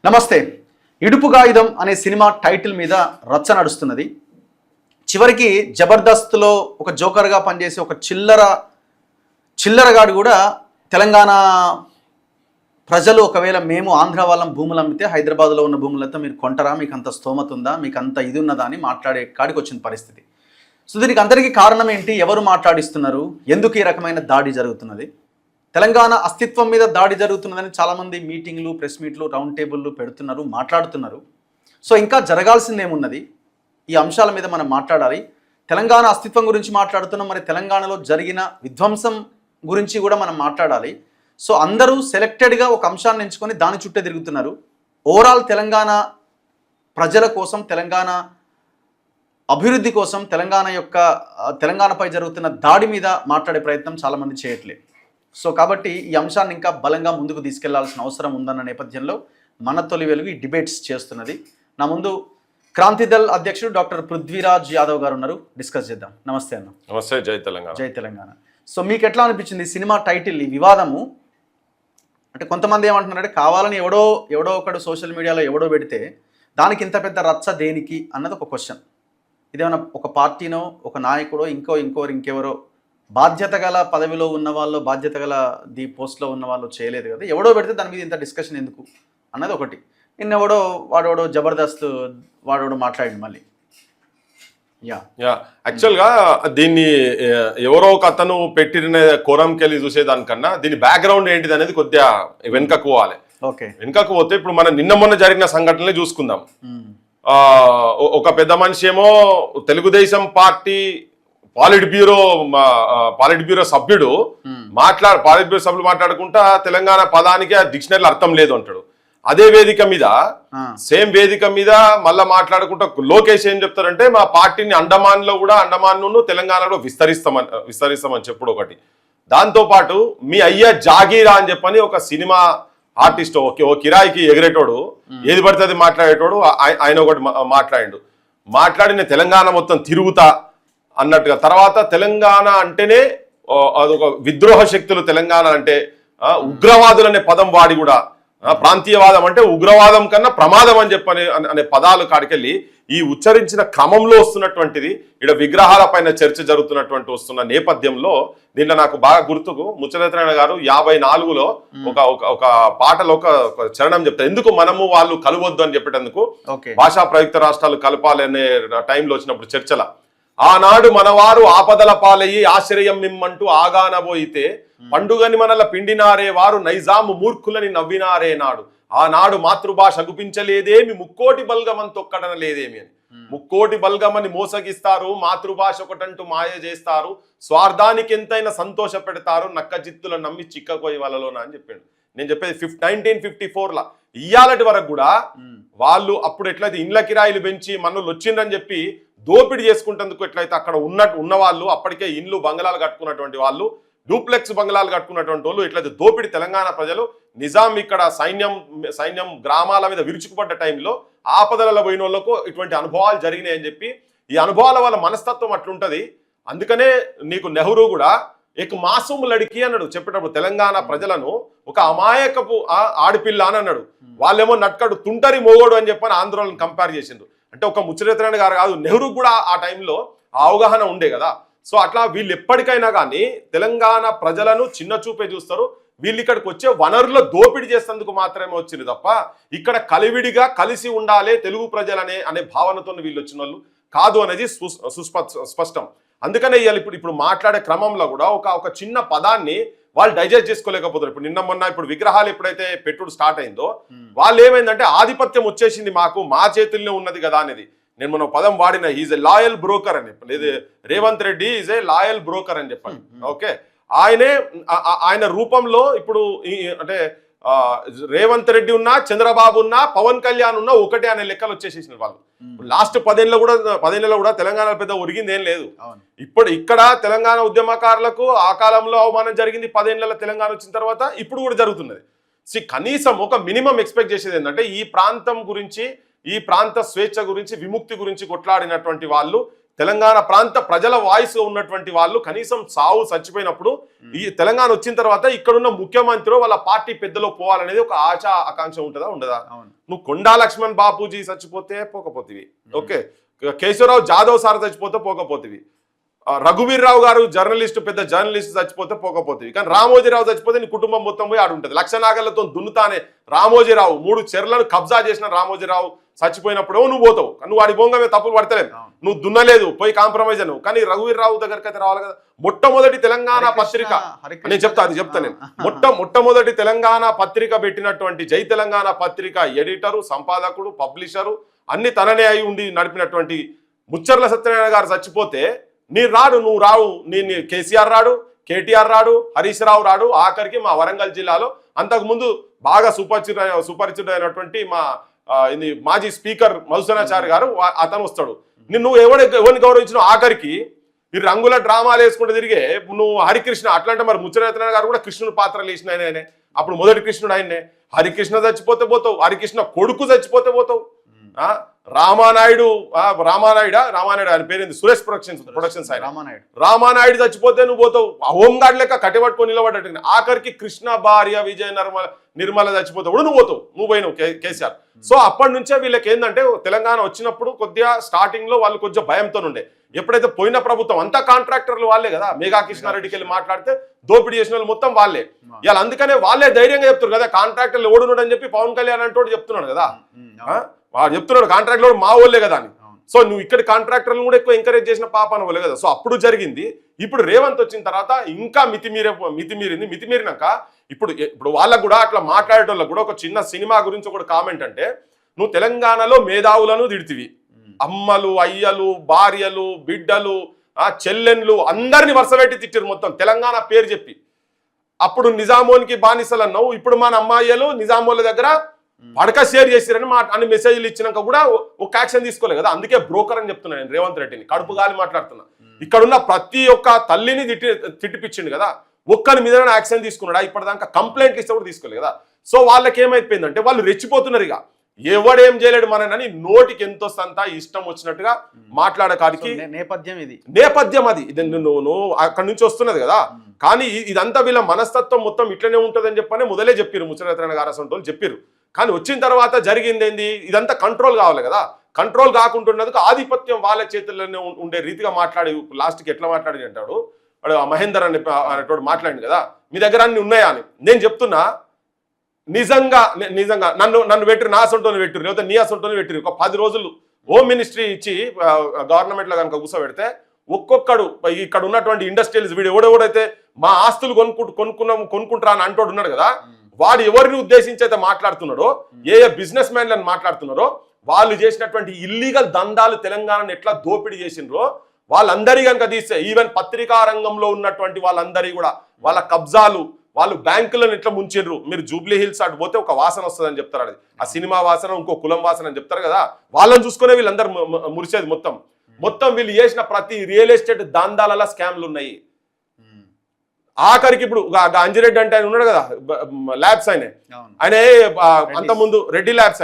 నమస్తే. ఇడుపుగాయుధం అనే cinema title మీద రచ్చ నడుస్తున్నది. చివరికి జబర్దస్త్లో ఒక జోకర్గా పనిచేసే ఒక చిల్లరగాడు కూడా తెలంగాణ ప్రజలు ఒకవేళ మేము ఆంధ్ర వాళ్ళం భూములు అమ్మితే హైదరాబాద్లో ఉన్న భూములతో మీరు కొంటారా, మీకు అంత స్తోమత ఉందా, మీకు అంత ఇది ఉన్నదా అని మాట్లాడే కాడికి వచ్చిన పరిస్థితి. సో దీనికి అందరికీ కారణం ఏంటి? ఎవరు మాట్లాడిస్తున్నారు? ఎందుకు ఈ రకమైన దాడి జరుగుతున్నది? తెలంగాణ అస్తిత్వం మీద దాడి జరుగుతున్నదని చాలామంది మీటింగ్లు, ప్రెస్ మీట్లు, రౌండ్ టేబుల్లు పెడుతున్నారు, మాట్లాడుతున్నారు. సో ఇంకా జరగాల్సింది ఏమున్నది? ఈ అంశాల మీద మనం మాట్లాడాలి. తెలంగాణ అస్తిత్వం గురించి మాట్లాడుతున్నాం, మరి తెలంగాణలో జరిగిన విధ్వంసం గురించి కూడా మనం మాట్లాడాలి. సో అందరూ సెలెక్టెడ్గా ఒక అంశాన్ని ఎంచుకొని దాని చుట్టే తిరుగుతున్నారు. ఓవరాల్ తెలంగాణ ప్రజల కోసం, తెలంగాణ అభివృద్ధి కోసం, తెలంగాణపై జరుగుతున్న దాడి మీద మాట్లాడే ప్రయత్నం చాలామంది చేయట్లేదు. సో కాబట్టి ఈ అంశాన్ని ఇంకా బలంగా ముందుకు తీసుకెళ్లాల్సిన అవసరం ఉందన్న నేపథ్యంలో మన తొలి వెలుగు ఈ డిబేట్స్ చేస్తున్నది. నా ముందు క్రాంతిదళ్ అధ్యక్షుడు డాక్టర్ పృథ్వీరాజ్ యాదవ్ గారు ఉన్నారు. డిస్కస్ చేద్దాం. నమస్తే అన్న. నమస్తే. జై తెలంగాణ. జై తెలంగాణ. సో మీకు ఎట్లా అనిపించింది సినిమా టైటిల్, ఈ వివాదము? అంటే కొంతమంది ఏమంటున్నారంటే కావాలని ఎవడో ఒకడు సోషల్ మీడియాలో ఎవడో పెడితే దానికి ఇంత పెద్ద రచ్చ దేనికి అన్నది ఒక క్వశ్చన్. ఇదేమన్నా ఒక పార్టీనో, ఒక నాయకుడో, ఇంకెవరో బాధ్యత గల పదవిలో ఉన్న వాళ్ళు, బాధ్యత గల పోస్ట్లో ఉన్న వాళ్ళు చేయలేదు కదా, ఎవడో పెడితే దాని మీద ఇంత డిస్కషన్ ఎందుకు అన్నది ఒకటి. వాడోడో జబర్దస్త్ వాడోడో మాట్లాడింది మళ్ళీ. యాక్చువల్గా దీన్ని ఎవరో ఒక అతను పెట్టిన కోరంకి వెళ్ళి చూసేదానికన్నా దీని బ్యాక్గ్రౌండ్ ఏంటిది అనేది కొద్దిగా వెనుకకు పోవాలి. వెనుకకు పోతే ఇప్పుడు మనం నిన్న మొన్న జరిగిన సంఘటనలే చూసుకుందాం. ఒక పెద్ద మనిషి ఏమో తెలుగుదేశం పార్టీ పాలిట్ బ్యూరో సభ్యుడు మాట్లాడుకుంటా తెలంగాణ పదానికి డిక్షనరీలో అర్థం లేదు అంటాడు. అదే వేదిక మీద సేమ్ వేదిక మీద మళ్ళా మాట్లాడుకుంటా లోకేష్ ఏం చెప్తారంటే మా పార్టీని అండమాన్ తెలంగాణలో విస్తరిస్తామని చెప్పుడు ఒకటి. దాంతో పాటు మీ అయ్యా జాగీరా అని చెప్పని ఒక సినిమా ఆర్టిస్ట్ ఓ కిరాయికి ఎగిరేటోడు, ఏది పడితే అది మాట్లాడేటోడు, ఆయన ఒకటి మాట్లాడిన తెలంగాణ మొత్తం తిరుగుతా అన్నట్టుగా. తర్వాత తెలంగాణ అంటేనే అదొక విద్రోహ శక్తులు, తెలంగాణ అంటే ఉగ్రవాదులు అనే పదం వాడి కూడా ప్రాంతీయవాదం అంటే ఉగ్రవాదం కన్నా ప్రమాదం అని చెప్పని అనే పదాలు కాడికెళ్ళి ఈ ఉచ్చరించిన క్రమంలో వస్తున్నటువంటిది ఇక్కడ విగ్రహాల పైన చర్చ వస్తున్న నేపథ్యంలో దీంట్లో నాకు బాగా గుర్తుకు ముచ్చరత్న గారు 54లో ఒక పాటలో ఒక చరణం చెప్తారు. ఎందుకు మనము వాళ్ళు కలవద్దు అని చెప్పేటందుకు, భాషా ప్రయుక్త రాష్ట్రాలు కలపాలి అనే టైంలో వచ్చినప్పుడు చర్చల ఆనాడు మనవారు ఆపదల పాలయ్యి ఆశ్రయం మిమ్మంటూ ఆగానబోయితే పండుగని మనల పిండినారే వారు నైజాము మూర్ఖులని నవ్వినారే నాడు ఆనాడు మాతృభాష గుపించలేదేమి ముక్కోటి బల్గమని తొక్కడన లేదేమి అని. ముక్కోటి బల్గమని మోసగిస్తారు, మాతృభాష ఒకటంటూ మాయ చేస్తారు, స్వార్థానికి ఎంతైనా సంతోష పెడతారు, నక్క జిత్తులను నమ్మి చిక్కకోయి వాళ్ళలోన అని చెప్పాడు. నేను చెప్పేది 1954లా ఇయ్యాలటి వరకు కూడా వాళ్ళు అప్పుడు ఎట్లయితే ఇండ్ల కిరాయిలు పెంచి మనలు వచ్చిందని చెప్పి దోపిడీ చేసుకుంటేందుకు ఎట్లయితే అక్కడ ఉన్న వాళ్ళు అప్పటికే ఇండ్లు బంగళాలు కట్టుకున్నటువంటి వాళ్ళు, డూప్లెక్స్ బంగళాలు కట్టుకున్నటువంటి వాళ్ళు ఎట్లయితే దోపిడీ తెలంగాణ ప్రజలు నిజాం ఇక్కడ సైన్యం గ్రామాల మీద విరుచుకుపడ్డ టైంలో ఆపదలలో పోయిన వాళ్ళకు ఇటువంటి అనుభవాలు జరిగినాయని చెప్పి ఈ అనుభవాల వల్ల మనస్తత్వం అట్లుంటది. అందుకనే నీకు నెహ్రూ కూడా ఎక్ మాసూము లడికి అన్నాడు చెప్పేటప్పుడు తెలంగాణ ప్రజలను ఒక అమాయకపు ఆడపిల్ల అని అన్నాడు. వాళ్ళేమో నట్కడు తుంటరి మోగోడు అని చెప్పని ఆంధ్రోళన కంపేర్ చేసిండ్రు. అంటే ఒక ముచ్చరత్న గారు కాదు, నెహ్రూ కూడా ఆ టైంలో అవగాహన ఉండే కదా. సో అట్లా వీళ్ళు ఎప్పటికైనా కానీ తెలంగాణ ప్రజలను చిన్న చూపే చూస్తారు. వీళ్ళు ఇక్కడికి వచ్చే వనరుల దోపిడీ చేసేందుకు మాత్రమే వచ్చింది తప్ప ఇక్కడ కలివిడిగా కలిసి ఉండాలి తెలుగు ప్రజలనే అనే భావనతో వీళ్ళు వచ్చిన వాళ్ళు కాదు అనేది స్పష్టం. అందుకనే ఇప్పుడు మాట్లాడే క్రమంలో కూడా ఒక చిన్న పదాన్ని వాళ్ళు డైజెస్ట్ చేసుకోలేకపోతారు. ఇప్పుడు నిన్న మొన్న ఇప్పుడు విగ్రహాలు ఎప్పుడైతే పెట్టుడు స్టార్ట్ అయిందో వాళ్ళు ఏమైందంటే ఆధిపత్యం వచ్చేసింది, మా చేతుల్లో ఉన్నది కదా అనేది. నేను మన పదం వాడిన ఈజ్ ఎ లాయల్ బ్రోకర్ అని లేదు, Revanth Reddy is a loyal broker అని చెప్పాను. ఓకే, ఆయన రూపంలో ఇప్పుడు అంటే రేవంత్ రెడ్డి ఉన్నా, చంద్రబాబు ఉన్నా, పవన్ కళ్యాణ్ ఉన్నా ఒకటే అనే లెక్కలు వచ్చేసేసిన వాళ్ళు. లాస్ట్ 10 కూడా తెలంగాణ పెద్ద ఒరిగింది ఏం లేదు. ఇప్పుడు ఇక్కడ తెలంగాణ ఉద్యమకారులకు ఆ కాలంలో అవమానం జరిగింది, 10 ఏళ్ల తెలంగాణ వచ్చిన తర్వాత ఇప్పుడు కూడా జరుగుతున్నది. కనీసం ఒక మినిమం ఎక్స్పెక్ట్ చేసేది ఏంటంటే ఈ ప్రాంతం గురించి, ఈ ప్రాంత స్వేచ్ఛ గురించి, విముక్తి గురించి కొట్లాడినటువంటి వాళ్ళు తెలంగాణ ప్రాంత ప్రజల వాయిస్ ఉన్నటువంటి వాళ్ళు కనీసం సావు చచ్చిపోయినప్పుడు ఈ తెలంగాణ వచ్చిన తర్వాత ఇక్కడున్న ముఖ్యమంత్రి వాళ్ళ పార్టీ పెద్దలో పోవాలనేది ఒక ఆకాంక్ష ఉంటుందా ఉండదా? నువ్వు కొండా లక్ష్మణ్ బాపూజీ చచ్చిపోతే పోకపోతివి, ఓకే, కేశవరావు జాదవ్ సార్ చచ్చిపోతే పోకపోతివి, రఘువీర్రావు గారు జర్నలిస్టు పెద్ద జర్నలిస్ట్ చచ్చిపోతే పోకపోతుంది. కానీ రామోజీరావు చచ్చిపోతే నీ కుటుంబం మొత్తం పోయి ఆడుంటది. లక్షనాగర్లతో దున్నుతానే రామోజీరావు 3 చెర్లను కబ్జా చేసిన రామోజీరావు చచ్చిపోయినప్పుడు నువ్వు పోతావు. నువ్వు వాడి బొంగమే తప్పులు పడతలేదు, నువ్వు దున్నలేదు, పోయి కాంప్రమైజ్ అను. కానీ రఘువీర్రావు దగ్గరికి అయితే రావాలి కదా. మొట్టమొదటి తెలంగాణ పత్రిక నేను చెప్తా నేను మొట్టమొదటి తెలంగాణ పత్రిక పెట్టినటువంటి జై తెలంగాణ పత్రిక ఎడిటరు, సంపాదకుడు, పబ్లిషరు అన్ని తననే అయి ఉండి నడిపినటువంటి ముచ్చర్ల సత్యనారాయణ గారు చచ్చిపోతే నువ్వు రావు, కేసీఆర్ రాడు, కేటీఆర్ రాడు, హరీష్ రావు రాడు, ఆఖరికి మా వరంగల్ జిల్లాలో అంతకుముందు బాగా సుపరిచితుడైనటువంటి మా మాజీ స్పీకర్ మధుసూదనాచారి గారు అతను వస్తాడు. నువ్వు ఎవరిని గౌరవించిన ఆఖరికి ఈ రంగుల డ్రామాలు వేసుకుంటూ తిరిగే నువ్వు హరికృష్ణ అట్లాంటి మరి ముచ్చరత్న గారు కూడా కృష్ణుడు పాత్రలు వేసిన ఆయనే, అప్పుడు మొదటి కృష్ణుడు ఆయన్నే. హరికృష్ణ చచ్చిపోతే పోతావు, హరికృష్ణ కొడుకు చచ్చిపోతే పోతావు. రామానాయుడు ఆయన పేరేంది, సురేష్ ప్రొడక్షన్స్ ఆయన రామానాయుడు చచ్చిపోతే నువ్వు పోతావు. హోంగార్డ్ లెక్క కట్టబట్టుకొని నిలబడ్డట్టు. ఆఖరికి కృష్ణ భార్య విజయ నిర్మల చచ్చిపోతే కూడా నువ్వు పోతావు, నువ్వు పోయినావు కేసీఆర్. సో అప్పటి నుంచే వీళ్ళకి ఏంటంటే తెలంగాణ వచ్చినప్పుడు కొద్దిగా స్టార్టింగ్ లో వాళ్ళు కొంచెం భయంతో ఉండే. ఎప్పుడైతే పోయిన ప్రభుత్వం అంతా కాంట్రాక్టర్లు వాళ్ళే కదా, మేఘా కృష్ణారెడ్డికి వెళ్ళి మాట్లాడితే దోపిడీ చేసిన వాళ్ళు మొత్తం వాళ్ళే. ఇవాళ అందుకనే వాళ్ళే ధైర్యంగా చెప్తున్నారు కదా, కాంట్రాక్టర్లు ఓడున్నాడు అని చెప్పి పవన్ కళ్యాణ్ అంటూ చెప్తున్నాడు కదా, వాడు చెప్తున్నాడు కాంట్రాక్టర్ మా వాళ్ళే కదా అని. సో నువ్వు ఇక్కడ కాంట్రాక్టర్లు కూడా ఎక్కువ ఎంకరేజ్ చేసిన పాప వాళ్ళే కదా. సో అప్పుడు జరిగింది. ఇప్పుడు రేవంత్ వచ్చిన తర్వాత ఇంకా మితిమీరినాక ఇప్పుడు వాళ్ళకు కూడా అట్లా మాట్లాడేటోళ్ళకు కూడా ఒక చిన్న సినిమా గురించి ఒక కామెంట్ అంటే, నువ్వు తెలంగాణలో మేధావులను తిడితివి, అమ్మలు, అయ్యలు, భార్యలు, బిడ్డలు, చెల్లెన్లు అందరిని వరుసపెట్టి తిట్టిరు మొత్తం తెలంగాణ పేరు చెప్పి. అప్పుడు నిజామోనికి బానిసలు అన్నావు, ఇప్పుడు మన అమ్మాయిలు నిజామోళ్ళ దగ్గర పడక షేర్ చేసిరని అని మెసేజ్లు ఇచ్చినాక కూడా ఒక యాక్షన్ తీసుకోలేదు కదా. అందుకే బ్రోకర్ అని చెప్తున్నా నేను రేవంత్ రెడ్డిని, కడుపు గాలి మాట్లాడుతున్నా. ఇక్కడున్న ప్రతి ఒక్క తల్లిని తిట్టిపించిండు కదా, ఒక్కరి మీద యాక్షన్ తీసుకున్నాడా? ఇప్పటిదాకా కంప్లైంట్లు ఇస్తే కూడా తీసుకోలేదు కదా. సో వాళ్ళకి ఏమైపోయిందంటే వాళ్ళు రెచ్చిపోతున్నారు. ఇక ఎవడేం చేయలేడు మనని నోటికి ఎంతో సంత ఇష్టం వచ్చినట్టుగా మాట్లాడకాడికి నేపథ్యం అది నువ్వు అక్కడి నుంచి వస్తున్నది కదా. కానీ ఇదంతా వీళ్ళ మనస్తత్వం మొత్తం ఇట్లనే ఉంటుందని చెప్పని మొదలే చెప్పారు ముచ్చరత్న గారు అసలు చెప్పారు. కానీ వచ్చిన తర్వాత జరిగింది ఏంది, ఇదంతా కంట్రోల్ కావాలి కదా. కంట్రోల్ కాకుంటున్నందుకు ఆధిపత్యం వాళ్ళ చేతుల్లోనే ఉండే రీతిగా మాట్లాడి లాస్ట్కి ఎట్లా మాట్లాడి అంటాడు వాడు మహేందర్ అనేటోడు మాట్లాడింది కదా, మీ దగ్గర అన్ని ఉన్నాయా అని. నేను చెప్తున్నా నిజంగా నన్ను పెట్టిరు, నా సొంటోని పెట్టిరు, లేకపోతే నీ సొంటోని పెట్టిరు. ఒక 10 రోజులు హోమ్ మినిస్ట్రీ ఇచ్చి గవర్నమెంట్లో కనుక కూర్చోబెడితే ఒక్కొక్కడు ఇక్కడ ఉన్నటువంటి ఇండస్ట్రియల్స్ వీడు ఎవడెవడైతే మా ఆస్తులు కొనుక్కుంటారా అని అంటోడు ఉన్నాడు కదా, వాడు ఎవరిని ఉద్దేశించి అయితే మాట్లాడుతున్నాడో, ఏ బిజినెస్ మ్యాన్లను మాట్లాడుతున్నారో, వాళ్ళు చేసినటువంటి ఇల్లీగల్ దందాలు తెలంగాణను ఎట్లా దోపిడీ చేసినరో వాళ్ళందరి కనుక తీస్తే, ఈవెన్ పత్రికా రంగంలో ఉన్నటువంటి వాళ్ళందరి కూడా వాళ్ళ కబ్జాలు, వాళ్ళు బ్యాంకులను ఎట్లా ముంచిండ్రు. మీరు జూబ్లీ హిల్స్ అటు పోతే ఒక వాసన వస్తుందని చెప్తారు, అది ఆ సినిమా వాసన, ఇంకో కులం వాసన అని చెప్తారు కదా. వాళ్ళని చూసుకునే వీళ్ళందరూ మురిసేది మొత్తం వీళ్ళు చేసిన ప్రతి రియల్ ఎస్టేట్ దందాలలో స్కామ్లు ఉన్నాయి. ఆఖరికి ఇప్పుడు అంజిరెడ్డి అంటే ఆయన ఉన్నాడు కదా, ల్యాబ్స్ ఆయన అంతకుముందు రెడ్డి ల్యాబ్స్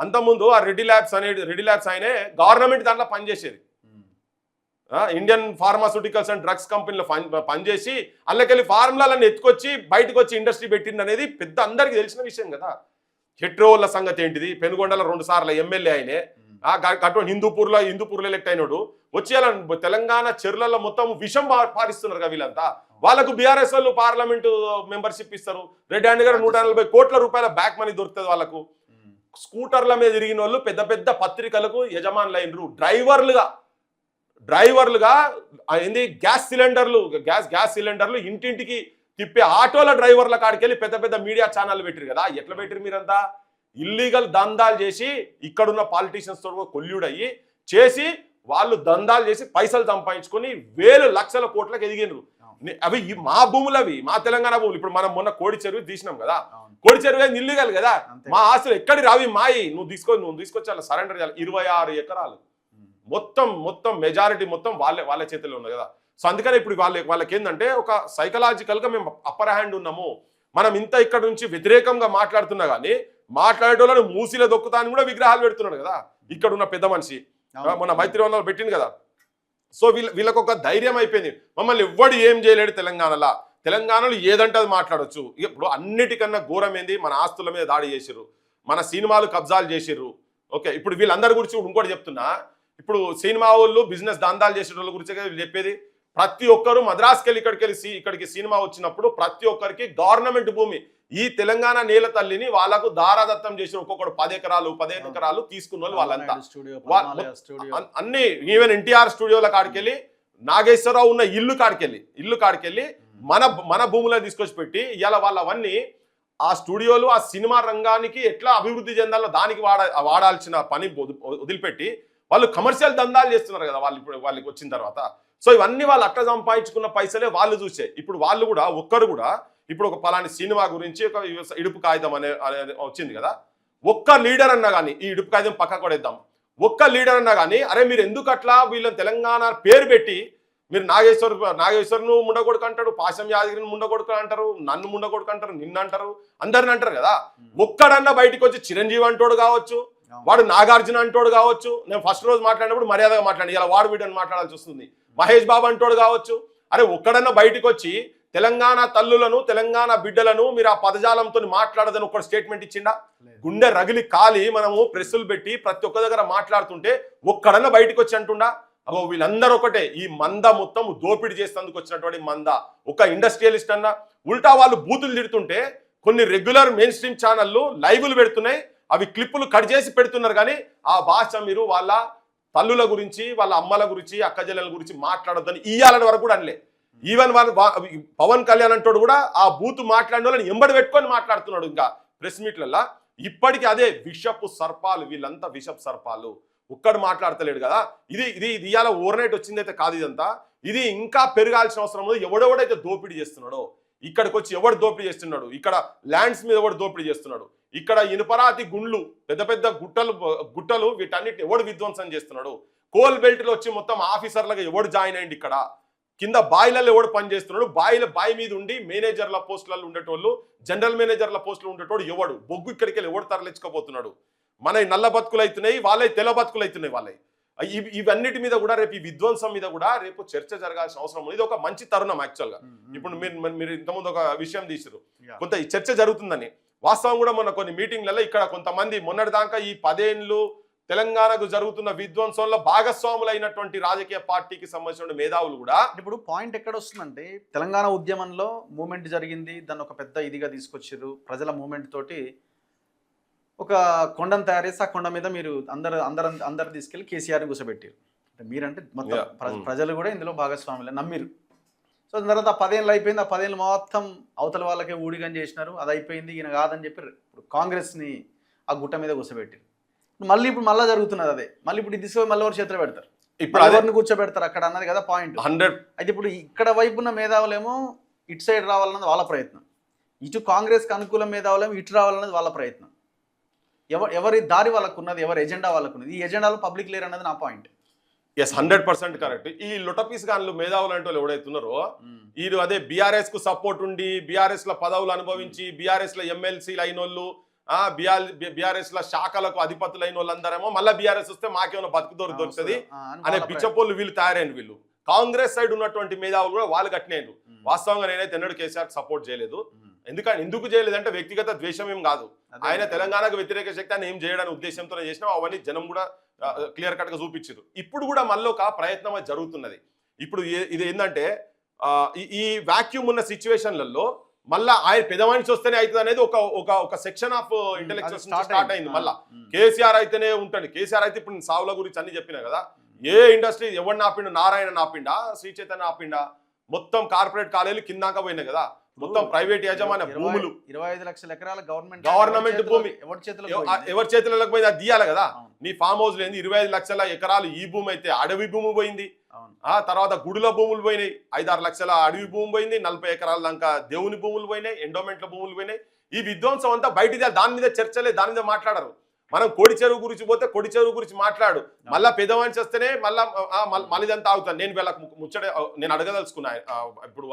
అంతకుముందు ఆ రెడ్డి ల్యాబ్స్ ఆయనే గవర్నమెంట్ దాంట్లో పనిచేసేది. ఇండియన్ ఫార్మాస్యూటికల్స్ అండ్ డ్రగ్స్ కంపెనీలో పనిచేసి అందులోకెళ్ళి ఫార్ములాలను ఎత్తుకొచ్చి బయటకు వచ్చి ఇండస్ట్రీ పెట్టింది అనేది పెద్ద అందరికి తెలిసిన విషయం కదా. హెట్రోల సంగతి ఏంటిది, పెనుగొండలో 2 సార్లు ఎమ్మెల్యే ఆయనే, అటువంటి హిందూపూర్లో ఎలక్ట్ అయినాడు. వచ్చి అలా తెలంగాణ చెరువులలో మొత్తం విషం పారిస్తున్నారు కదా వీళ్ళంతా. వాళ్ళకు బీఆర్ఎస్ వాళ్ళు పార్లమెంటు మెంబర్షిప్ ఇస్తారు, రెడ్ హ్యాండ్ గారు 140 కోట్ల రూపాయల బ్యాక్ మనీ దొరుకుతుంది వాళ్ళకు. స్కూటర్ల మీద తిరిగిన వాళ్ళు పెద్ద పెద్ద పత్రికలకు యజమానులు అయినరు. డ్రైవర్లుగా ఏంది గ్యాస్ సిలిండర్లు ఇంటింటికి తిప్పే ఆటోల డ్రైవర్ల కాడికి వెళ్ళి పెద్ద పెద్ద మీడియా ఛానల్ పెట్టిరు కదా. ఎట్లా పెట్టిరు మీరంతా? ఇల్లీగల్ దందాలు చేసి ఇక్కడున్న పాలిటీషియన్స్ తో కొల్యూడయ్యి చేసి వాళ్ళు దందాలు చేసి పైసలు సంపాదించుకొని వేలు లక్షల కోట్లకు ఎదిగినరు. అవి మా భూములు, అవి మా తెలంగాణ భూములు. ఇప్పుడు మనం మొన్న కోడి చెరువు తీసినాం కదా, కోడి చెరువు ఇల్లీగల్ కదా. మా ఆస్తులు ఎక్కడి రావి మాయి, నువ్వు తీసుకొచ్చి అలా సరెండర్ చేయాలి. 26 ఎకరాలు మొత్తం మెజారిటీ మొత్తం వాళ్ళ చేతిలో ఉంది కదా. సో అందుకని ఇప్పుడు వాళ్ళకి ఏంటంటే ఒక సైకలాజికల్ గా మేము అప్పర్ హ్యాండ్ ఉన్నాము, మనం ఇంత ఇక్కడ నుంచి వ్యతిరేకంగా మాట్లాడుతున్నా కానీ మాట్లాడేటోళ్ళని మూసిలో దొక్కుతా అని కూడా విగ్రహాలు పెడుతున్నాడు కదా ఇక్కడ ఉన్న పెద్ద మనిషి. మొన్న మైత్రివనంలో పెట్టింది కదా, సో వీళ్ళకు ఒక ధైర్యం అయిపోయింది, మమ్మల్ని ఎవ్వడు ఏం చేయలేడు తెలంగాణలో ఏదంటే అది మాట్లాడొచ్చు. ఇప్పుడు అన్నిటికన్నా ఘోరం ఏంది, మన ఆస్తుల మీద దాడి చేసిర్రు, మన సినిమాలు కబ్జాలు చేసిర్రు. ఓకే, ఇప్పుడు వీళ్ళందరి గురించి ఇంకోటి చెప్తున్నా, ఇప్పుడు సినిమా వాళ్ళు బిజినెస్ దందాలు చేసే వాళ్ళ గురించి చెప్పేది. ప్రతి ఒక్కరు మద్రాసుకి వెళ్ళి ఇక్కడికి సినిమా వచ్చినప్పుడు ప్రతి ఒక్కరికి గవర్నమెంట్ భూమి, ఈ తెలంగాణ నేల తల్లిని వాళ్ళకు దారాదత్తం చేసిన ఒక్కొక్కడు 10 ఎకరాలు తీసుకున్న వాళ్ళు వాళ్ళంతా. అన్ని ఈవెన్ ఎన్టీఆర్ స్టూడియోల కాడికెళ్ళి, నాగేశ్వరరావు ఉన్న ఇల్లు కాడికెళ్ళి మన భూములను తీసుకొచ్చి పెట్టి ఇవాళ వాళ్ళవన్నీ ఆ స్టూడియోలు ఆ సినిమా రంగానికి ఎట్లా అభివృద్ధి చెందాలో దానికి వాడాల్సిన పని వదిలిపెట్టి వాళ్ళు కమర్షియల్ దందాలు చేస్తున్నారు కదా వాళ్ళకి వచ్చిన తర్వాత. సో ఇవన్నీ వాళ్ళు అట్లా సంపాదించుకున్న పైసలే వాళ్ళు చూసే. ఇప్పుడు వాళ్ళు కూడా ఒక్కరు కూడా ఇప్పుడు ఒక పలాని సినిమా గురించి ఒక ఇడుపు కాగితం అనే వచ్చింది కదా, ఒక్క లీడర్ అన్నా కానీ ఈ ఇడుపు కాగితం పక్కకు పడేద్దాం, ఒక్క లీడర్ అన్నా కానీ అరే మీరు ఎందుకు అట్లా వీళ్ళని తెలంగాణ పేరు పెట్టి మీరు నాగేశ్వర్ను ముండగొడుకు అంటాడు, పాశం యాదగిరిని ముండగొడుకు అంటారు, నన్ను ముండగొడుకు అంటారు, నిన్ను అంటారు, అందరిని అంటారు కదా. ఒక్కడన్నా బయటికి వచ్చి చిరంజీవి అంటోడు కావచ్చు, వాడు నాగార్జున అంటోడు కావచ్చు, నేను ఫస్ట్ రోజు మాట్లాడినప్పుడు మర్యాదగా మాట్లాడి ఇలా వాడు వీడని మాట్లాడాల్సి వస్తుంది, మహేష్ బాబు అంటోడు కావచ్చు. అరే ఒక్కడన్నా బయటికి వచ్చి తెలంగాణ తల్లులను తెలంగాణ బిడ్డలను మీరు ఆ పదజాలంతో మాట్లాడదని ఒక స్టేట్మెంట్ ఇచ్చిండా? గుండె రగిలి కాలి మనము ప్రెస్సులు పెట్టి ప్రతి ఒక్క దగ్గర మాట్లాడుతుంటే ఒక్కడన్నా బయటికి వచ్చి అంటుండా? అగో వీళ్ళందరూ ఒకటే, ఈ మంద మొత్తం దోపిడీ చేసేందుకు వచ్చినటువంటి మంద. ఒక ఇండస్ట్రియలిస్ట్ అన్న ఉల్టా వాళ్ళు బూతులు తిడుతుంటే కొన్ని రెగ్యులర్ మెయిన్ స్ట్రీమ్ ఛానళ్ళు లైవ్లు పెడుతున్నాయి, అవి క్లిప్పులు కట్ చేసి పెడుతున్నారు. కానీ ఆ భాష మీరు వాళ్ళ తల్లుల గురించి, వాళ్ళ అమ్మల గురించి, అక్కజల్లెల గురించి మాట్లాడొద్దని ఇయ్యాలని వరకు కూడా అనలే. ఈవెన్ వాళ్ళు పవన్ కళ్యాణ్ అంటోడు కూడా ఆ బూత్ మాట్లాడిన వాళ్ళని ఎంబడి పెట్టుకొని మాట్లాడుతున్నాడు ఇంకా ప్రెస్ మీట్లల్లో. ఇప్పటికీ అదే విషపు సర్పాలు, వీళ్ళంతా విషపు సర్పాలు. ఒక్కడు మాట్లాడతలేడు కదా. ఇది ఇవాళ ఓవర్నైట్ వచ్చిందైతే కాదు, ఇదంతా ఇది ఇంకా పెరగాల్సిన అవసరం ఉంది. ఎవడెవడైతే దోపిడీ చేస్తున్నాడో, ఇక్కడికి వచ్చి ఎవడు దోపిడీ చేస్తున్నాడు, ఇక్కడ ల్యాండ్స్ మీద ఎవడు దోపిడీ చేస్తున్నాడు, ఇక్కడ ఇనుపరాతి గుండ్లు పెద్ద పెద్ద గుట్టలు వీటన్నిటిని ఎవడు విధ్వంసం చేస్తున్నాడు, కోల్ బెల్ట్ లో వచ్చి మొత్తం ఆఫీసర్లుగా ఎవడు జాయిన్ అయ్యింది, ఇక్కడ కింద బాయిలలో ఎవడు పని చేస్తున్నాడు, బాయి మీద ఉండి మేనేజర్ల పోస్టులలో ఉండేటోళ్ళు, జనరల్ మేనేజర్ల పోస్టులు ఉండేటోడు ఎవడు, బొగ్గు ఇక్కడికి వెళ్ళి ఎవడు తరలించుకోబోతున్నాడు. మన నల్ల బతుకులు అవుతున్నాయి, వాళ్ళే తెల్ల బతుకులు అవుతున్నాయి వాళ్ళే. ఇవన్నిటి మీద కూడా రేపు ఈ విధ్వంసం మీద కూడా రేపు చర్చ జరగాల్సిన అవసరం ఉంది. ఇది ఒక మంచి తరుణం యాక్చువల్గా. ఇప్పుడు మీరు ఇంతకుముందు ఒక విషయం తీసారు, కొంత ఈ చర్చ జరుగుతుందని. వాస్తవం కూడా మొన్న కొన్ని మీటింగ్లలో ఇక్కడ కొంతమంది మొన్నటిదాకా ఈ 10 ఏళ్ళు తెలంగాణకు జరుగుతున్న విధ్వంసంలో భాగస్వాములైనటువంటి రాజకీయ పార్టీకి సంబంధించిన మేధావులు కూడా ఇప్పుడు పాయింట్ ఎక్కడ వస్తుందంటే, తెలంగాణ ఉద్యమంలో మూమెంట్ జరిగింది, దాన్ని ఒక పెద్ద ఇదిగా తీసుకొచ్చారు. ప్రజల మూమెంట్ తోటి ఒక కొండను తయారు చేసి ఆ కొండ మీద మీరు అందరు తీసుకెళ్లి కేసీఆర్ని కూర్చోబెట్టారు. అంటే మీరంటే మొత్తం ప్రజలు కూడా ఇందులో భాగస్వాములే నమ్మిరు. సో దాని తర్వాత 10 ఏళ్ళు అయిపోయింది, ఆ 10 ఏళ్ళు మొత్తం అవతల వాళ్ళకే ఊడిగం చేసినారు, అది అయిపోయింది, ఈయన కాదని చెప్పి ఇప్పుడు కాంగ్రెస్ని ఆ గుట్ట మీద కూర్చోబెట్టారు. మళ్ళీ జరుగుతున్నది అదే. మళ్ళీ ఇప్పుడు ఇది తీసుకొని మళ్ళీ ఎవరు చేతులు పెడతారు, ఇప్పుడు ఎవరిని కూర్చోబెడతారు అక్కడ అన్నది కదా పాయింట్. 100. అయితే ఇప్పుడు ఇక్కడ వైపున్న మేధావులేమో ఇటు సైడ్ రావాలన్నది వాళ్ళ ప్రయత్నం, ఇటు కాంగ్రెస్కి అనుకూల మేధావులేమో ఇటు రావాలన్నది వాళ్ళ ప్రయత్నం. ఎవరి దారి వాళ్ళకు ఉన్నది, ఎవరి ఎజెండా వాళ్ళకు ఉన్నది. ఈ ఎజెండాలో పబ్లిక్ లేరు అన్నది నా పాయింట్. Yes, 100% correct. ఈ లొటపీస్ గాన్లు మేధావులు అంటే వాళ్ళు ఎవడైతున్నారో, వీరు అదే బీఆర్ఎస్ కు సపోర్ట్ ఉండి బీఆర్ఎస్ లో పదవులు అనుభవించి బీఆర్ఎస్ లో ఎమ్మెల్సీలు అయిన వాళ్ళు, బీఆర్ఎస్ లో శాఖలకు అధిపతులు అయిన వాళ్ళందరేమో మళ్ళీ బీఆర్ఎస్ వస్తే మాకేమైనా బతుకుదోరు దొరుకుతుంది అనే పిచ్చపోళ్ళు వీళ్ళు తయారైన. వీళ్ళు కాంగ్రెస్ సైడ్ ఉన్నటువంటి మేధావులు కూడా వాళ్ళు కట్టినారు. వాస్తవంగా నేనైతే ఎన్నడూ కేసీఆర్ సపోర్ట్ చేయలేదు. ఎందుకు చేయలేదంటే వ్యక్తిగత ద్వేషం ఏం కాదు, ఆయన తెలంగాణకు వ్యతిరేక శక్తి అని ఏం చేయడానికి ఉద్దేశంతో చేసినా అవన్నీ జనం కూడా క్లియర్ కట్ గా చూపించారు. ఇప్పుడు కూడా మళ్ళీ ఒక ప్రయత్నం జరుగుతున్నది. ఇప్పుడు ఇది ఏంటంటే ఈ వాక్యూమ్ ఉన్న సిచ్యువేషన్లలో మళ్ళా ఆయన పెదవాణి వస్తేనే అవుతుంది అనేది ఒక సెక్షన్ ఆఫ్ ఇంటెలెక్చువల్స్ స్టార్ట్ అయింది. మళ్ళా కేసీఆర్ అయితేనే ఉంటాడు. కేసీఆర్ అయితే ఇప్పుడు సావుల గురించి అన్ని చెప్పినా కదా, ఏ ఇండస్ట్రీ ఎవరిని ఆపిండు, నారాయణ ఆపిండా, శ్రీ చైతన్య ఆపిండా, మొత్తం కార్పొరేట్ కాలేజీలు కిందాక పోయినాయి కదా, మొత్తం ప్రైవేట్ యాజమాన్య భూములు 25 లక్షల ఎకరాల గవర్నమెంట్ భూమి ఎవరి చేతులకు పోయింది, అది తీయాలి కదా. నీ ఫామ్ హౌస్ లేని 25 లక్షల ఎకరాలు ఈ భూమి అయితే అడవి భూమి పోయింది. ఆ తర్వాత గుడిల భూములు పోయినాయి, 5-6 లక్షల అడవి భూమి పోయింది, 40 ఎకరాల దాకా దేవుని భూములు పోయినాయి, ఎండోమెంట్ల భూములు పోయినాయి. ఈ విధ్వంసం అంతా బయట దాని మీద చర్చలే, దాని మీద మాట్లాడరు. మనం కోడి చెరువు గురించి పోతే కోడి చెరువు గురించి మాట్లాడు, మళ్ళా పెదవాణి చేస్తేనే మళ్ళీ ఇదంతా ఆగుతాను. నేను వీళ్ళకి నేను అడగదలుచుకున్నా. ఇప్పుడు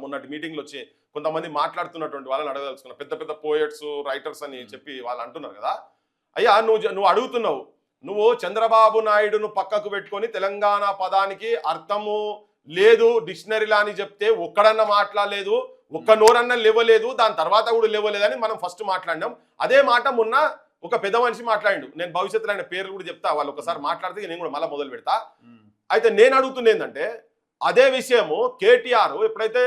మొన్నటి మీటింగ్లో వచ్చి కొంతమంది మాట్లాడుతున్నటువంటి వాళ్ళని అడగదలుచుకున్నా. పెద్ద పెద్ద పోయట్స్ రైటర్స్ అని చెప్పి వాళ్ళు అంటున్నారు కదా. అయ్యా నువ్వు అడుగుతున్నావు, నువ్వు చంద్రబాబు నాయుడును పక్కకు పెట్టుకొని తెలంగాణ పదానికి అర్థము లేదు డిక్షనరీలా అని చెప్తే ఒక్కడన్నా మాట్లాడలేదు, ఒక్క నోరన్నా లేవలేదు, దాని తర్వాత కూడా లేవలేదని మనం ఫస్ట్ మాట్లాడినాం. అదే మాట మొన్న ఒక పెద్ద మనిషి మాట్లాడిండు. నేను భవిష్యత్తులో ఆయన పేర్లు కూడా చెప్తా, వాళ్ళు ఒకసారి మాట్లాడితే నేను కూడా మళ్ళీ మొదలు పెడతా. అయితే నేను అడుగుతుంది ఏంటంటే, అదే విషయము కేటీఆర్ ఎప్పుడైతే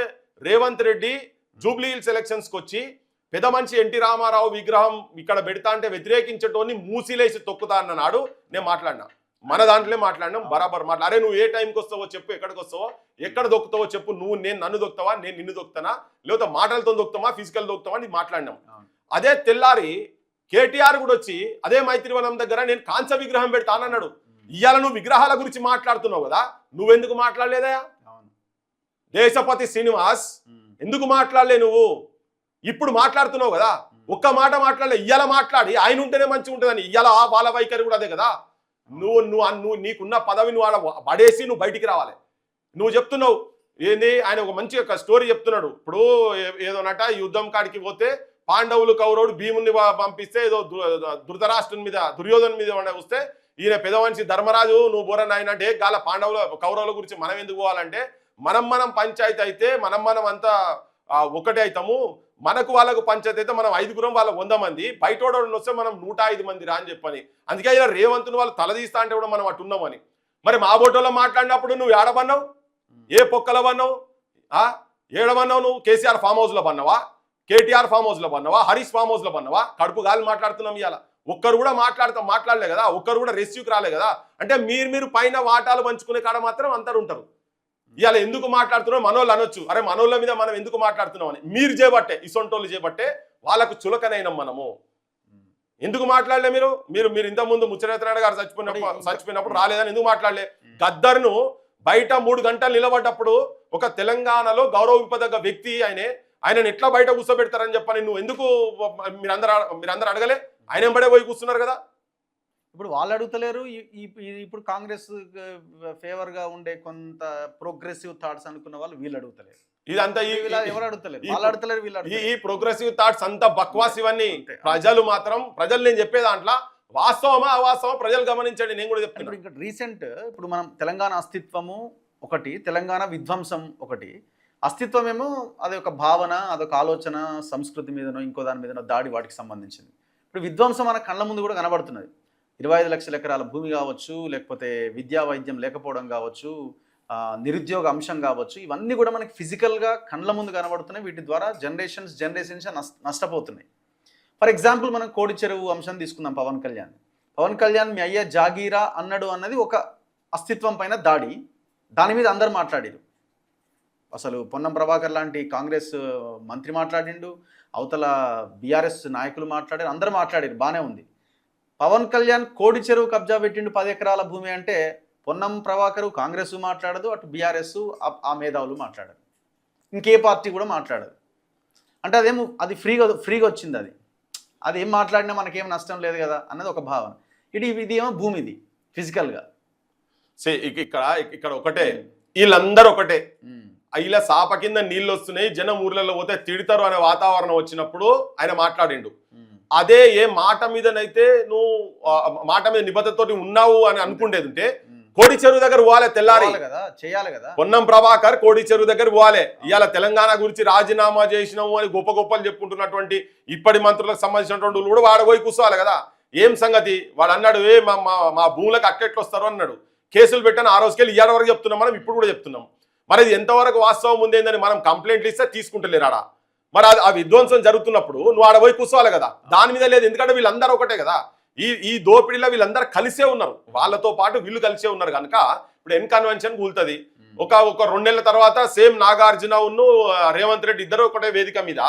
రేవంత్ రెడ్డి జూబ్లీ హిల్స్ ఎలక్షన్స్కి వచ్చి పెద్ద మనిషి ఎన్టీ రామారావు విగ్రహం ఇక్కడ పెడతా అంటే వ్యతిరేకించటోని మూసిలేసి తొక్కుతా అన్నాడు. నేను మాట్లాడినా, మన దాంట్లో మాట్లాడినాం, బరాబర్ మాట్లాడు. అరే నువ్వు ఏ టైంకి వస్తావో చెప్పు, ఎక్కడికి వస్తావో, ఎక్కడ దొక్కుతావో చెప్పు, నన్ను దొక్కుతావా, నేను నిన్ను దొక్కుతానా, లేకపోతే మాటలతో దొక్కుతామా, ఫిజికల్ దొక్కుతామా అని మాట్లాడినాం. అదే తెల్లారి కేటీఆర్ కూడా వచ్చి అదే మైత్రివనం దగ్గర నేను కాంస విగ్రహం పెడతానన్నాడు. ఇవాళ నువ్వు విగ్రహాల గురించి మాట్లాడుతున్నావు కదా, నువ్వెందుకు మాట్లాడలేదా? దేశపతి శ్రీనివాస్ ఎందుకు మాట్లాడలే నువ్వు? ఇప్పుడు మాట్లాడుతున్నావు కదా, ఒక్క మాట మాట్లాడలే. ఇవాళ మాట్లాడి ఆయన ఉంటేనే మంచిగా ఉంటుందని ఇవాళ వాళ్ళ వైఖరి కూడా అదే కదా. నువ్వు నీకున్న పదవిని వాళ్ళ పడేసి నువ్వు బయటికి రావాలి. నువ్వు చెప్తున్నావు ఏంది, ఆయన ఒక మంచి ఒక స్టోరీ చెప్తున్నాడు. ఇప్పుడు ఏదోనట యుద్ధం కాడికి పోతే పాండవులు కౌరవుడు భీముని పంపిస్తే ఏదో ధృతరాష్ట్రుని మీద దుర్యోధన మీద వస్తే ఈయన పెద్ద మనిషి ధర్మరాజు నువ్వు బోరన్ ఆయన అంటే గాల పాండవుల కౌరవుల గురించి మనం ఎందుకు పోవాలంటే మనం పంచాయతీ అయితే మనం అంతా ఒకటే అవుతాము, మనకు వాళ్ళకు పంచాయతీ అయితే మనం 5గురం వాళ్ళ 100 మంది, బయటోడు వస్తే మనం 105 మంది రా అని చెప్పని. అందుకే ఇలా రేవంతుని వాళ్ళు తలదీస్తా అంటే కూడా మనం అటు ఉన్నామని. మరి మా బోటోలో మాట్లాడినప్పుడు నువ్వు ఏడబన్నావు, ఏ పొక్కల బన్నావు, ఏడబన్నావు? నువ్వు కేసీఆర్ ఫామ్ హౌస్లో బన్నావా, కేటీఆర్ ఫామ్ హౌస్లో బన్నావా, హరీష్ ఫామ్ హౌస్లో బన్నావా? కడుపు గాలి మాట్లాడుతున్నాం ఇవాళ. ఒక్కరు కూడా మాట్లాడలే కదా, ఒక్కరు కూడా రెస్యూకి రాలే కదా. అంటే మీరు పైన వాటాలు పంచుకునే కాడ మాత్రం అందరు ఉంటారు. ఇవాళ ఎందుకు మాట్లాడుతున్నాం మనోళ్ళు అనొచ్చు, అరే మనోళ్ళ మీద మనం ఎందుకు మాట్లాడుతున్నాం అని. మీరు చేపట్టే ఇసొంటోళ్ళు చేపట్టే వాళ్ళకు చులకనైనా మనము ఎందుకు మాట్లాడలే? మీరు ఇంతకుముందు ముచ్చరేతనాయుడు గారు చచ్చిపోయినప్పుడు రాలేదని ఎందుకు మాట్లాడలే? గద్దర్ను బయట 3 గంటలు నిలబడ్డప్పుడు ఒక తెలంగాణలో గౌరవింపదగ్గ వ్యక్తి ఆయనను ఎట్లా బయట కూర్చోబెడతారని చెప్పని నువ్వు ఎందుకు మీరందరూ అడగలే? ఆయన బడే పోయి కూర్చున్నారు కదా. ఇప్పుడు వాళ్ళు అడుగుతలేరు. ఇప్పుడు కాంగ్రెస్ ఫేవర్ గా ఉండే కొంత ప్రోగ్రెసివ్ థాట్స్ అనుకున్న వాళ్ళు వీళ్ళు అడుగుతలేరు. ఇదంతా ఎవరు అడుగుతలేరు, వాళ్ళు అడుగుతలేరు, వీళ్ళు ఈ ప్రోగ్రెసివ్ థాట్స్ అంతా బక్వాస్ ఇవన్నీ. ప్రజలు నేను చెప్పే దాంట్లో వాస్తవమా అవాస్తవమా ప్రజలు గమనించండి. నేను కూడా చెప్తాను. ఇంకా రీసెంట్ ఇప్పుడు మనం తెలంగాణ అస్తిత్వము ఒకటి, తెలంగాణ విధ్వంసం ఒకటి. అస్తిత్వం ఏమో అది ఒక భావన, అదొక ఆలోచన, సంస్కృతి మీదనో ఇంకో దాని మీదనో దాడి, వాటికి సంబంధించింది. ఇప్పుడు విధ్వంసం మన కళ్ళ ముందు కూడా కనబడుతున్నది. 25 లక్షల ఎకరాల భూమి కావచ్చు, లేకపోతే విద్యా వైద్యం లేకపోవడం కావచ్చు, నిరుద్యోగ అంశం కావచ్చు, ఇవన్నీ కూడా మనకి ఫిజికల్గా కళ్ళ ముందు కనబడుతున్నాయి. వీటి ద్వారా జనరేషన్స్ నష్టపోతున్నాయి. ఫర్ ఎగ్జాంపుల్ మనం కోడి చెరువు అంశం తీసుకుందాం. పవన్ కళ్యాణ్ మీ అయ్యే జాగీరా అన్నాడు అన్నది ఒక అస్తిత్వం పైన దాడి. దాని మీద అందరు మాట్లాడారు. అసలు పొన్నం ప్రభాకర్ లాంటి కాంగ్రెస్ మంత్రి మాట్లాడిండు, అవతల బీఆర్ఎస్ నాయకులు మాట్లాడారు, అందరూ మాట్లాడారు, బాగానే ఉంది. పవన్ కళ్యాణ్ కోడి చెరువు కబ్జా పెట్టిండు 10 ఎకరాల భూమి అంటే పొన్నం ప్రభాకర్ కాంగ్రెస్ మాట్లాడదు, అటు బీఆర్ఎస్ ఆ మేధావులు మాట్లాడరు, ఇంకే పార్టీ కూడా మాట్లాడదు. అంటే అది ఫ్రీగా వచ్చింది. అది ఏం మాట్లాడినా మనకేం నష్టం లేదు కదా అన్నది ఒక భావన. ఇది ఏమో భూమిది ఫిజికల్గా. ఇక్కడ ఒకటే, వీళ్ళందరూ ఒకటే. ఇలా సాప కింద నీళ్ళు వస్తున్నాయి, జనం ఊర్లలో పోతే తిడతారు అనే వాతావరణం వచ్చినప్పుడు ఆయన మాట్లాడిండు. అదే ఏ మాట మీదనైతే నువ్వు మాట మీద నిబద్ధతోటి ఉన్నావు అని అనుకుండేది ఉంటే కోడి చెరువు దగ్గర పోవాలి, తెల్లారి చేయాలి కదా. పొన్నం ప్రభాకర్ కోడి చెరువు దగ్గర పోవాలి. ఇవాళ తెలంగాణ గురించి రాజీనామా చేసినాము అని గొప్పలు చెప్పుకుంటున్నటువంటి ఇప్పటి మంత్రులకు సంబంధించినటువంటి కూడా వాడు పోయి కూర్చోవాలి కదా. ఏం సంగతి వాడు అన్నాడు, మా భూములకు అట్టెట్లు వస్తారు అన్నాడు. కేసులు పెట్టాను ఆ రోజుకెళ్ళి ఇవాళ వరకు చెప్తున్నాం, మనం ఇప్పుడు కూడా చెప్తున్నాం. మరి ఇది ఎంతవరకు వాస్తవం ఉందేందని మనం కంప్లైంట్లు ఇస్తే తీసుకుంటలేరాడా? మరి ఆ విధ్వంసం జరుగుతున్నప్పుడు నువ్వు ఆడ పోయి కూర్చోవాలి కదా. దాని మీద లేదు, ఎందుకంటే వీళ్ళందరూ ఒకటే కదా. ఈ దోపిడీలో వీళ్ళందరూ కలిసే ఉన్నారు, వాళ్ళతో పాటు వీళ్ళు కలిసే ఉన్నారు కనుక ఇప్పుడు ఎన్ కన్వెన్షన్ కూలుతుంది. ఒక 2 నెలల తర్వాత సేమ్ నాగార్జున రేవంత్ రెడ్డి ఇద్దరు ఒకటే వేదిక మీద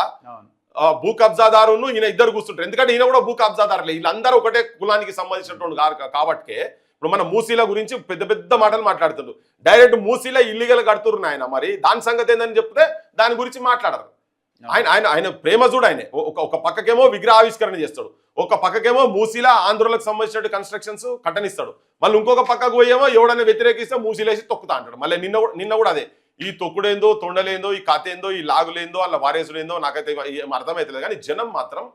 భూ కబ్జాదారును ఈయన ఇద్దరు కూర్చుంటారు. ఎందుకంటే ఈయన కూడా భూ కబ్జాదారులే, వీళ్ళందరూ ఒకటే కులానికి సంబంధించినటువంటి కాబట్టి ఇప్పుడు మన మూసీల గురించి పెద్ద మాటలు మాట్లాడుతుండ్రు. డైరెక్ట్ మూసీలో ఇల్లీగల్ కడుతున్నారు ఆయన. మరి దాని సంగతి ఏందని చెప్తే దాని గురించి మాట్లాడరు. ఆయన ప్రేమజుడు. ఆయన ఒక పక్కకేమో విగ్రహావిష్కరణ చేస్తాడు, ఒక పక్కకేమో మూసీలా ఆంధ్రులకు సంబంధించిన కన్స్ట్రక్షన్స్ కట్టనిస్తాడు. మళ్ళీ ఇంకొక పక్కకు పోయేమో ఎవడైనా వ్యతిరేకిస్తే మూసీలేసి తొక్కుతా అంటాడు. మళ్ళీ నిన్న కూడా అదే. ఈ తొక్కుడేందో, తొండలేందో, ఈ కథ ఏందో, ఈ లాగులేందో, అలా వారేసుడేందో నాకైతే అర్థమవుతలేదు. కానీ జనం మాత్రం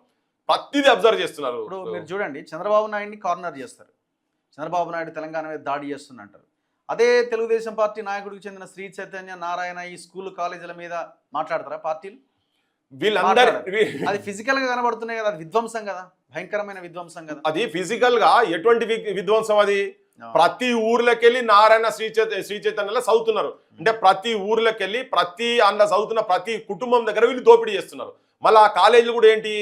ప్రతిదీ అబ్జర్వ్ చేస్తున్నారు. ఇప్పుడు మీరు చూడండి, చంద్రబాబు నాయుడిని కార్నర్ చేస్తారు. చంద్రబాబు నాయుడు తెలంగాణ మీద దాడి చేస్తున్నంటారు. అదే తెలుగుదేశం పార్టీ నాయకుడికి చెందిన శ్రీ చైతన్య నారాయణ ఈ స్కూల్ కాలేజీల మీద మాట్లాడతారా పార్టీలు? వీళ్ళందరూ అది ఫిజికల్ గా కనబడుతున్నాయి కదా, అది విధ్వంసం కదా, భయంకరమైన విధ్వంసం కదా. అది ఫిజికల్ గా ఎటువంటి విధ్వంసం అది? ప్రతి ఊర్లోకెళ్ళి నారాయణ శ్రీ చైతన్యలో చదువుతున్నారు అంటే ప్రతి ఊర్లోకెళ్ళి ప్రతి అందులో చదువుతున్న ప్రతి కుటుంబం దగ్గర వీళ్ళు దోపిడీ చేస్తున్నారు. మళ్ళీ ఆ కాలేజీలు కూడా ఏంటి,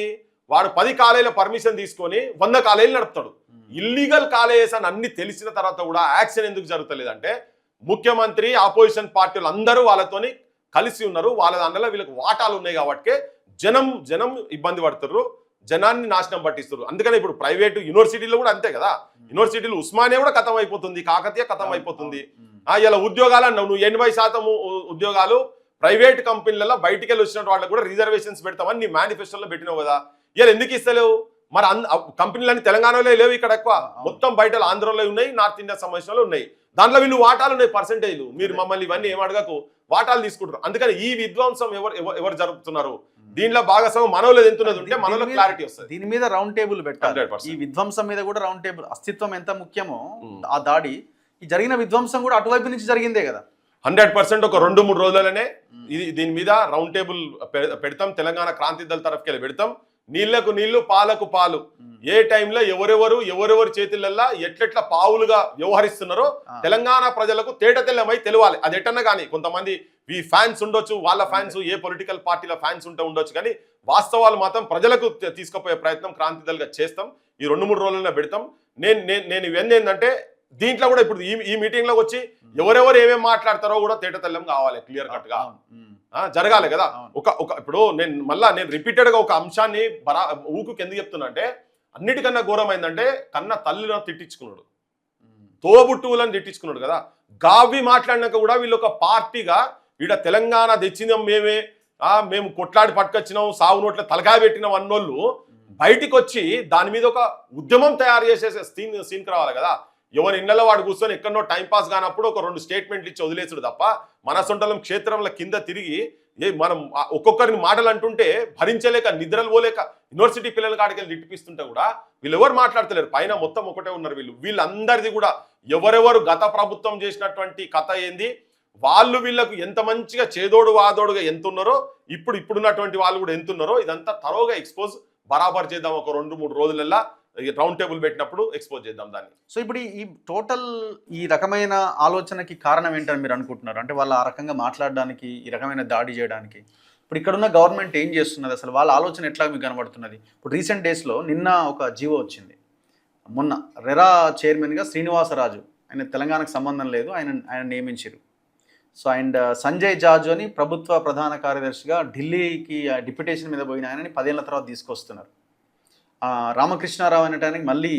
వాడు 10 కాలేజీల పర్మిషన్ తీసుకొని 100 కాలేజీలు నడుపుతాడు. ఇల్లీగల్ కాలేజెస్ అని అన్ని తెలిసిన తర్వాత కూడా యాక్షన్ ఎందుకు జరుగుతలేదంటే ముఖ్యమంత్రి ఆపోజిషన్ పార్టీలు అందరూ వాళ్ళతోని కలిసి ఉన్నారు, వాళ్ళ దాంట్లో వీళ్ళకి వాటాలు ఉన్నాయి కాబట్టి జనం ఇబ్బంది పడుతున్నారు, జనాన్ని నాశనం పట్టిస్తారు. అందుకని ఇప్పుడు ప్రైవేట్ యూనివర్సిటీలో కూడా అంతే కదా, యూనివర్సిటీలు ఉస్మానియా కూడా ఖతం అయిపోతుంది, కాకతీయ ఖతం అయిపోతుంది. ఇలా ఉద్యోగాలు అన్నావు నువ్వు, 80% ఉద్యోగాలు ప్రైవేట్ కంపెనీలలో బయటికి వెళ్ళి వచ్చిన వాళ్ళకి కూడా రిజర్వేషన్స్ పెడతామని నీ మేనిఫెస్టోలో పెట్టినావు కదా, ఇలా ఎందుకు ఇస్తలేవు? మరి కంపెనీలన్నీ తెలంగాణలో లేవు, ఇక్కడ ఎక్కువ మొత్తం బయట ఆంధ్రలో ఉన్నాయి, నార్త్ ఇండియా సమావేశంలో ఉన్నాయి, దాంట్లో వీళ్ళు వాటాలు ఉన్నాయి పర్సెంటేజ్లు. మీరు మమ్మల్ని ఇవన్నీ ఏమడగకు, వాటాలు తీసుకుంటారు. అందుకని ఈ విధ్వంసం ఎవరు జరుపుతున్నారు, దీంట్లో భాగస్వామ్యం మనలో ఎంతున్నది ఉంటే మనలో క్లారిటీ వస్తుంది. దీని మీద రౌండ్ టేబుల్ పెట్టాలి. ఈ విధ్వంసం మీద కూడా రౌండ్ టేబుల్, అస్తిత్వం ఎంత ముఖ్యమో ఆ దాడి, ఈ జరిగిన విధ్వంసం కూడా అటువైపు నుంచి జరిగిందే కదా. 100% ఒక 2-3 రోజులనే దీని మీద రౌండ్ టేబుల్ పెడతాం, తెలంగాణ క్రాంతి దళ తరఫుకెళ్ళి పెడతాం. నీళ్లకు నీళ్లు పాలకు పాలు, ఏ టైంలో ఎవరెవరు చేతులల్లా ఎట్లెట్లా పావులుగా వ్యవహరిస్తున్నారో తెలంగాణ ప్రజలకు తేటతెల్లమై తెలియాలి. అది ఎట్టన్నా కానీ కొంతమంది ఫ్యాన్స్ ఉండొచ్చు, వాళ్ళ ఫ్యాన్స్ ఏ పొలిటికల్ పార్టీల ఫ్యాన్స్ ఉండొచ్చు, కానీ వాస్తవాలు మాత్రం ప్రజలకు తీసుకుపోయే ప్రయత్నం క్రాంతి దళగా చేస్తాం. ఈ 2-3 రోజుల్లో పెడతాం. నేను ఇవన్నీ ఏంటంటే దీంట్లో కూడా ఇప్పుడు ఈ మీటింగ్ లోకి వచ్చి ఎవరెవరు ఏమేమి మాట్లాడతారో కూడా తేటతెల్లం కావాలి, క్లియర్ కట్ గా జరగాలి కదా. ఇప్పుడు నేను రిపీటెడ్ గా ఒక అంశాన్ని ఊకు ఎందుకు చెప్తున్నా అంటే, అన్నిటికన్నా ఘోరమైందంటే కన్నా తల్లిని తిట్టించుకున్నాడు, తోబుట్టువులను తిట్టించుకున్నాడు కదా. గావి మాట్లాడినాక కూడా వీళ్ళు ఒక పార్టీగా ఈడ తెలంగాణ తెచ్చినాం మేమే, మేము కొట్లాడి పట్టుకొచ్చినాం, సాగు నోట్ల తలకాయ పెట్టినాం అన్నోళ్ళు బయటికి వచ్చి దాని మీద ఒక ఉద్యమం తయారు చేసే సీన్కి రావాలి కదా. ఎవరి ఇళ్లలో వాడు కూర్చొని ఎక్కడో టైంపాస్ కానప్పుడు ఒక 2 స్టేట్మెంట్లు ఇచ్చి వదిలేసుడు తప్ప మన సొంతలం క్షేత్రంలో కింద తిరిగి మనం ఒక్కొక్కరిని మాటలు అంటుంటే భరించలేక నిద్రలు పోలేక యూనివర్సిటీ పిల్లల కాడికి వెళ్ళి తిట్టిపిస్తుంటే కూడా వీళ్ళు ఎవరు మాట్లాడతలేరు, పైన మొత్తం ఒకటే ఉన్నారు. వీళ్ళందరిది కూడా ఎవరెవరు గత ప్రభుత్వం చేసినటువంటి కథ ఏంది, వాళ్ళు వీళ్ళకు ఎంత మంచిగా చేదోడు వాదోడుగా ఎంత ఉన్నారో ఇప్పుడున్నటువంటి వాళ్ళు కూడా ఎంత ఉన్నారో ఇదంతా తరోగా ఎక్స్పోజ్ బరాబర్ చేద్దాం. ఒక 2-3 రోజులల్లా రౌండ్ టేబుల్ పెట్టినప్పుడు ఎక్స్పోజ్ చేద్దాం దాన్ని. సో ఇప్పుడు ఈ టోటల్ ఈ రకమైన ఆలోచనకి కారణం ఏంటని మీరు అనుకుంటున్నారు? అంటే వాళ్ళు ఆ రకంగా మాట్లాడడానికి, ఈ రకమైన దాడి చేయడానికి ఇప్పుడు ఇక్కడున్న గవర్నమెంట్ ఏం చేస్తున్నది, అసలు వాళ్ళ ఆలోచన ఎట్లా మీకు కనబడుతున్నది? ఇప్పుడు రీసెంట్ డేస్లో నిన్న ఒక జీవో వచ్చింది, మొన్న రెరా చైర్మన్గా శ్రీనివాసరాజు, ఆయన తెలంగాణకు సంబంధం లేదు, ఆయన నియమించారు. సో అండ్ సంజయ్ జాజు అని ప్రభుత్వ ప్రధాన కార్యదర్శిగా ఢిల్లీకి డిప్యుటేషన్ మీద పోయిన ఆయనని 10 ఏళ్ల తర్వాత తీసుకొస్తున్నారు. రామకృష్ణారావు అనేటానికి మళ్ళీ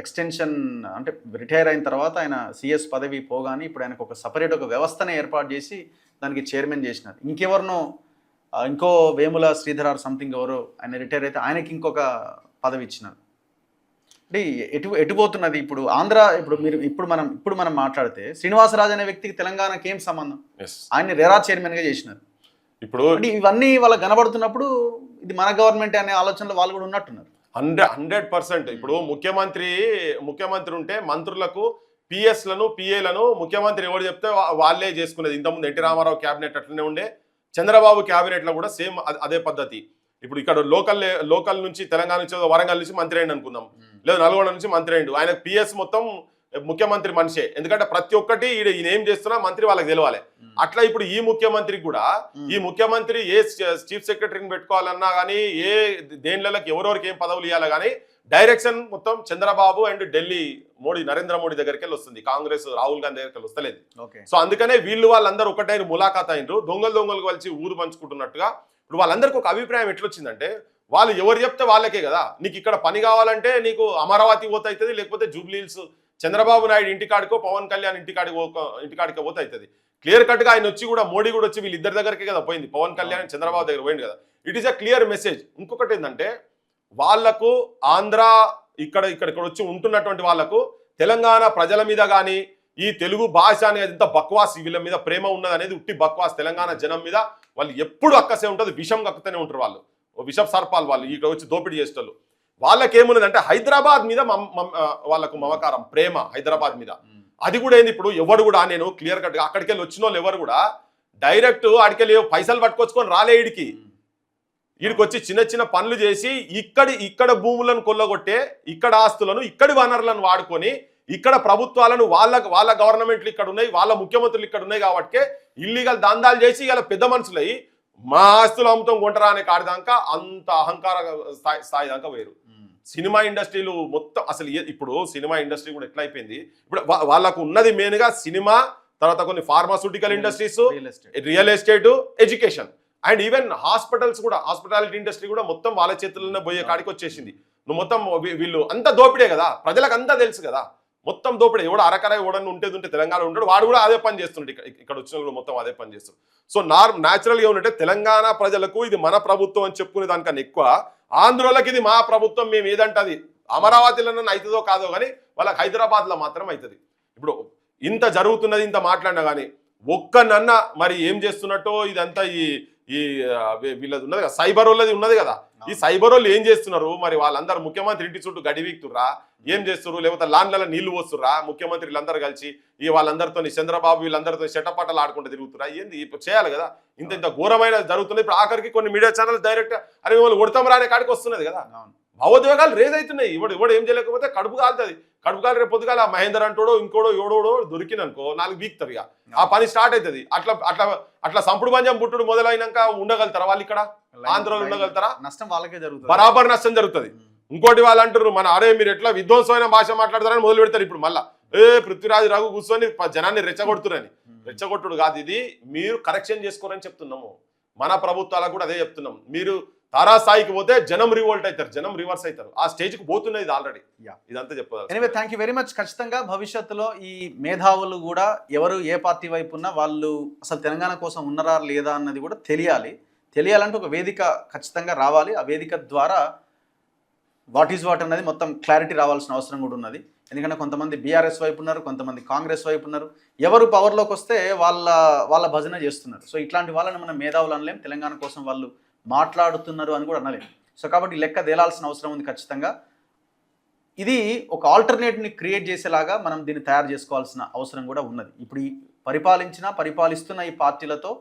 ఎక్స్టెన్షన్, అంటే రిటైర్ అయిన తర్వాత ఆయన సిఎస్ పదవి పోగానే ఇప్పుడు ఆయనకు ఒక సపరేట్ ఒక వ్యవస్థనే ఏర్పాటు చేసి దానికి చైర్మన్ చేసినారు. ఇంకెవరినో ఇంకో వేముల శ్రీధర్ సంథింగ్ ఎవరో ఆయన రిటైర్ అయితే ఆయనకి ఇంకొక పదవి ఇచ్చినారు. అంటే ఎటుపోతున్నది ఇప్పుడు ఆంధ్ర? ఇప్పుడు మనం మాట్లాడితే శ్రీనివాసరాజు అనే వ్యక్తికి తెలంగాణకి ఏం సంబంధం? ఆయన్ని రెరా చైర్మన్గా చేసినారు. ఇప్పుడు ఇవన్నీ వాళ్ళకి కనబడుతున్నప్పుడు ఇది మన గవర్నమెంట్ అనే ఆలోచనలో వాళ్ళు కూడా ఉన్నట్టున్నారు. 100%. ఇప్పుడు ముఖ్యమంత్రి ఉంటే మంత్రులకు పిఎస్లను పిఏలను ముఖ్యమంత్రి ఎవరు చెప్తే వాళ్ళే చేసుకునేది. ఇంతకుముందు ఎన్టీ రామారావు క్యాబినెట్ అట్లనే ఉండే, చంద్రబాబు క్యాబినెట్లో కూడా సేమ్ అదే పద్ధతి. ఇప్పుడు ఇక్కడ లోకల్ నుంచి తెలంగాణ నుంచి వరంగల్ నుంచి మంత్రి అయ్యింది అనుకుందాం, లేదు నల్గొండ నుంచి మంత్రి అయ్యిండు, ఆయన పిఎస్ మొత్తం ముఖ్యమంత్రి మనిషే, ఎందుకంటే ప్రతి ఒక్కటి ఈయన ఏం చేస్తున్నా మంత్రి వాళ్ళకి తెలవాలి. అట్లా ఇప్పుడు ఈ ముఖ్యమంత్రికి కూడా ఈ ముఖ్యమంత్రి ఏ చీఫ్ సెక్రటరీని పెట్టుకోవాలన్నా కానీ ఏ దేనిలకు ఎవరెవరికి ఏం పదవులు ఇవ్వాలా కానీ డైరెక్షన్ మొత్తం చంద్రబాబు అండ్ ఢిల్లీ నరేంద్ర మోడీ దగ్గరికి వెళ్ళి వస్తుంది, కాంగ్రెస్ రాహుల్ గాంధీ దగ్గరికి వెళ్ళి వస్తలేదు. సో అందుకనే వాళ్ళందరూ ఒకటైన ములాఖాత్ అయినరు, దొంగలు కలిసి ఊరు పంచుకుంటున్నట్టుగా. ఇప్పుడు వాళ్ళందరికీ ఒక అభిప్రాయం ఎట్లొచ్చిందంటే, వాళ్ళు ఎవరు చెప్తే వాళ్ళకే కదా, నీకు ఇక్కడ పని కావాలంటే నీకు అమరావతి పోతే అవుతుంది, లేకపోతే జూబ్లీ హిల్స్ చంద్రబాబు నాయుడు ఇంటికాడికో పవన్ కళ్యాణ్ ఇంటికాడికో పోతే అవుతుంది. క్లియర్ కట్ గా ఆయన వచ్చి కూడా మోడీ కూడా వచ్చి వీళ్ళిద్దరి దగ్గరికి కదా పోయింది, పవన్ కళ్యాణ్ చంద్రబాబు దగ్గర పోయింది కదా. It is a clear message. ఇంకొకటి ఏంటంటే, వాళ్లకు ఆంధ్ర ఇక్కడ వచ్చి ఉంటున్నటువంటి వాళ్లకు తెలంగాణ ప్రజల మీద కానీ ఈ తెలుగు భాష అనేది ఎంత బక్వాస్, వీళ్ళ మీద ప్రేమ ఉన్నది అనేది ఉట్టి బక్వాస్. తెలంగాణ జనం మీద వాళ్ళు ఎప్పుడు అక్కసే ఉంటుంది, విషం కక్కుతూనే ఉంటారు వాళ్ళు, విషం సర్పాలు వాళ్ళు ఇక్కడ వచ్చి దోపిడీ చేసేటోళ్ళు. వాళ్ళకేమున్నది అంటే హైదరాబాద్ మీద వాళ్ళకు మమకారం, ప్రేమ హైదరాబాద్ మీద. అది కూడా ఏంది, ఇప్పుడు ఎవరు కూడా నేను క్లియర్ కట్ గా అక్కడికి వెళ్ళి వచ్చిన వాళ్ళు ఎవరు కూడా డైరెక్ట్ అడికెళ్ళి పైసలు పట్టుకొచ్చుకొని రాలే ఈడికి వచ్చి చిన్న చిన్న పనులు చేసి ఇక్కడ భూములను కొల్లగొట్టే, ఇక్కడ ఆస్తులను, ఇక్కడి వనరులను వాడుకొని, ఇక్కడ ప్రభుత్వాలను వాళ్ళ గవర్నమెంట్లు ఇక్కడ ఉన్నాయి, వాళ్ళ ముఖ్యమంత్రులు ఇక్కడ ఉన్నాయి కాబట్టి ఇల్లీగల్ దందాలు చేసి ఇలా పెద్ద మనుషులై మా ఆస్తులు అమ్ముతాం కొంటరా అనే కాడి దాకా అంత అహంకార స్థాయి దాకా వేరు. సినిమా ఇండస్ట్రీలు మొత్తం అసలు ఇప్పుడు సినిమా ఇండస్ట్రీ కూడా ఎట్లా అయిపోయింది, ఇప్పుడు వాళ్ళకు ఉన్నది మెయిన్ గా సినిమా, తర్వాత కొన్ని pharmaceutical industries, real estate, education and even hospitals కూడా, హాస్పిటాలిటీ ఇండస్ట్రీ కూడా మొత్తం వాళ్ళ చేతుల్లోనే పోయే కాడికి వచ్చేసింది. నువ్వు మొత్తం వీళ్ళు అంతా దోపిడే కదా, ప్రజలకు అంతా తెలుసు కదా, మొత్తం దోపిడే. ఎవడు అరకర ఎవడన్నా ఉంటే తెలంగాణ ఉంటాడు, వాడు కూడా అదే పని చేస్తుండే, ఇక్కడ వచ్చిన కూడా మొత్తం అదే పని చేస్తాడు. సో న్యాచురల్గా ఏమంటే తెలంగాణ ప్రజలకు ఇది మన ప్రభుత్వం అని చెప్పుకునే దానికన్నా ఎక్కువ ఆంధ్రోళ్ళకి ఇది మా ప్రభుత్వం, మేము ఏదంటే అది అమరావతిలో అవుతుందో కాదో కానీ వాళ్ళకి హైదరాబాద్లో మాత్రం అవుతుంది. ఇప్పుడు ఇంత జరుగుతున్నది, ఇంత మాట్లాడినా కానీ ఒక్కనన్న మరి ఏం చేస్తున్నట్టో ఇదంతా ఈ వీళ్ళది ఉన్నది కదా, సైబర్ వాళ్ళది ఉన్నది కదా, ఈ సైబర్ వాళ్ళు ఏం చేస్తున్నారు మరి, వాళ్ళందరూ ముఖ్యమంత్రి ఇంటి చుట్టూ గడివీక్తుర్రా, ఏం చేస్తున్నారు, లేకపోతే లాన్లలో నీళ్లు పోస్తుర్రా, ముఖ్యమంత్రి వీళ్ళందరూ కలిసి వాళ్ళందరితో చంద్రబాబు వీళ్ళందరితో చెట్టపట్టలు ఆడుకుంటూ తిరుగుతురా, ఏంది చేయాలి కదా, ఇంత ఘోరమైన జరుగుతుంది. ఇప్పుడు ఆఖరికి కొన్ని మీడియా ఛానల్స్ డైరెక్ట్ అరే మిమ్మల్ని కొడతాం రానే కాడికి వస్తున్నది కదా, భావోద్వేగాలు రేజ్ అవుతున్నాయి. ఇవాడు ఏం చేయలేకపోతే కడుపు కాలుతుంది, కడుపు కాలు రేపు పొద్దుగాల మహేందర్ అంటోడో ఇంకోడో ఎవడోడో దొరికిననుకో 4 వీక్తారు ఇక ఆ పని స్టార్ట్ అవుతుంది. అట్లా సంపుడు పంజం పుట్టుడు మొదలైనాక ఉండగలుగుతారా వాళ్ళు, ఇక్కడ ఆంధ్రలో ఉండగలుగుతారా? నష్టం వాళ్ళకే జరుగుతుంది, బరాబర్ నష్టం జరుగుతుంది. ఇంకోటి వాళ్ళు అంటారు మన అరే మీరు ఎట్లా విధ్వంసమైన భాష మాట్లాడతారని మొదలు పెడతారు. ఇప్పుడు మళ్ళా పృథ్వీరాజ్ రఘు కూర్చొని జనాన్ని రెచ్చగొడుతురని, రెచ్చగొట్టుడు కాదు ఇది, మీరు కరెక్షన్ చేసుకోరని చెప్తున్నాము. మన ప్రభుత్వాలకు కూడా అదే చెప్తున్నాం. మీరు తారాస్థాయికి పోతే జనం రివోల్ట్ అవుతారు, జనం రివర్స్ అవుతారు, ఆ స్టేజ్కి పోతున్నది ఆల్రెడీ. ఇదంతా చెప్పాలి. Anyway thank you very much. ఖచ్చితంగా భవిష్యత్తులో ఈ మేధావులు కూడా ఎవరు ఏ పార్టీ వైపు ఉన్నా వాళ్ళు అసలు తెలంగాణ కోసం ఉన్నారా లేదా అన్నది కూడా తెలియాలంటే ఒక వేదిక ఖచ్చితంగా రావాలి. ఆ వేదిక ద్వారా వాట్ ఈజ్ వాట్ అన్నది మొత్తం క్లారిటీ రావాల్సిన అవసరం కూడా ఉన్నది. ఎందుకంటే కొంతమంది బీఆర్ఎస్ వైపు ఉన్నారు, కొంతమంది కాంగ్రెస్ వైపు ఉన్నారు, ఎవరు పవర్లోకి వస్తే వాళ్ళ భజన చేస్తున్నారు. సో ఇట్లాంటి వాళ్ళని మనం మేధావులు అనలేం, తెలంగాణ కోసం వాళ్ళు మాట్లాడుతున్నారు అని కూడా అనలేము. సో కాబట్టి లెక్క తేలాల్సిన అవసరం ఉంది ఖచ్చితంగా. ఇది ఒక ఆల్టర్నేట్ని క్రియేట్ చేసేలాగా మనం దీన్ని తయారు చేసుకోవాల్సిన అవసరం కూడా ఉన్నది. ఇప్పుడు ఈ పరిపాలిస్తున్న ఈ పార్టీలతో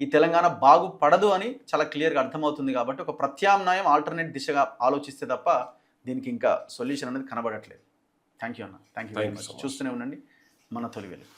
ఈ తెలంగాణ బాగుపడదు అని చాలా క్లియర్గా అర్థమవుతుంది. కాబట్టి ఒక ప్రత్యామ్నాయం, ఆల్టర్నేట్ దిశగా ఆలోచిస్తే తప్ప దీనికి ఇంకా సొల్యూషన్ అనేది కనబడట్లేదు. థ్యాంక్ యూ అన్న, థ్యాంక్ యూ వెరీ మచ్. చూస్తూనే ఉండండి మన తొలి వెలుగు.